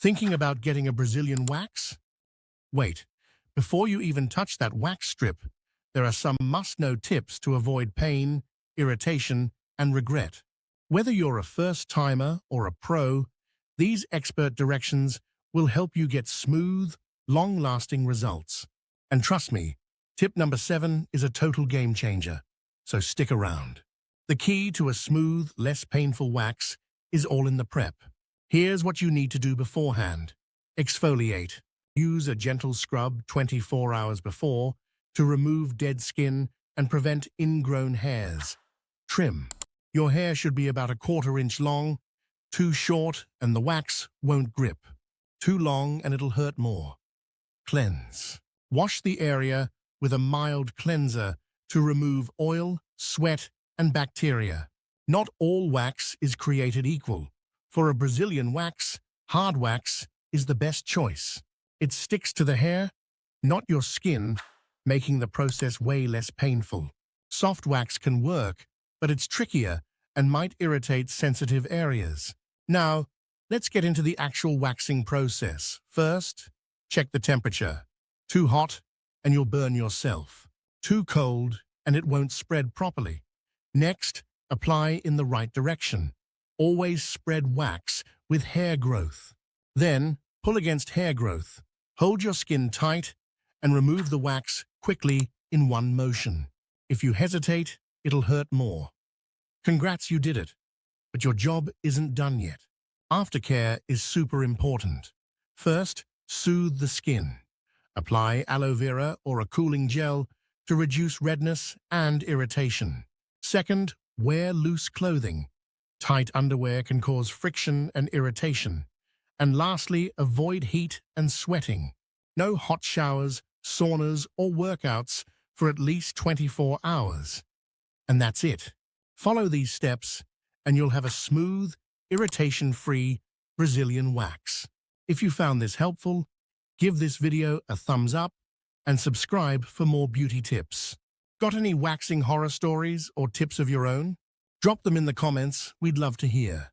Thinking about getting a Brazilian wax? Wait, before you even touch that wax strip, there are some must-know tips to avoid pain, irritation, and regret. Whether you're a first-timer or a pro, these expert directions will help you get smooth, long-lasting results. And trust me, tip number 7 is a total game changer, so stick around. The key to a smooth, less painful wax is all in the prep. Here's what you need to do beforehand. Exfoliate. Use a gentle scrub 24 hours before to remove dead skin and prevent ingrown hairs. Trim. Your hair should be about a 1/4 inch long. Too short and the wax won't grip. Too long and it'll hurt more. Cleanse. Wash the area with a mild cleanser to remove oil, sweat, and bacteria. Not all wax is created equal. For a Brazilian wax, hard wax is the best choice. It sticks to the hair, not your skin, making the process way less painful. Soft wax can work, but it's trickier and might irritate sensitive areas. Now, let's get into the actual waxing process. First, check the temperature. Too hot, and you'll burn yourself. Too cold, and it won't spread properly. Next, apply in the right direction. Always spread wax with hair growth. Then, pull against hair growth. Hold your skin tight and remove the wax quickly in one motion. If you hesitate, it'll hurt more. Congrats, you did it. But your job isn't done yet. Aftercare is super important. First, soothe the skin. Apply aloe vera or a cooling gel to reduce redness and irritation. Second, wear loose clothing. Tight underwear can cause friction and irritation. And lastly, avoid heat and sweating. No hot showers, saunas, or workouts for at least 24 hours. And that's it. Follow these steps, and you'll have a smooth, irritation-free Brazilian wax. If you found this helpful, give this video a thumbs up and subscribe for more beauty tips. Got any waxing horror stories or tips of your own? Drop them in the comments, we'd love to hear.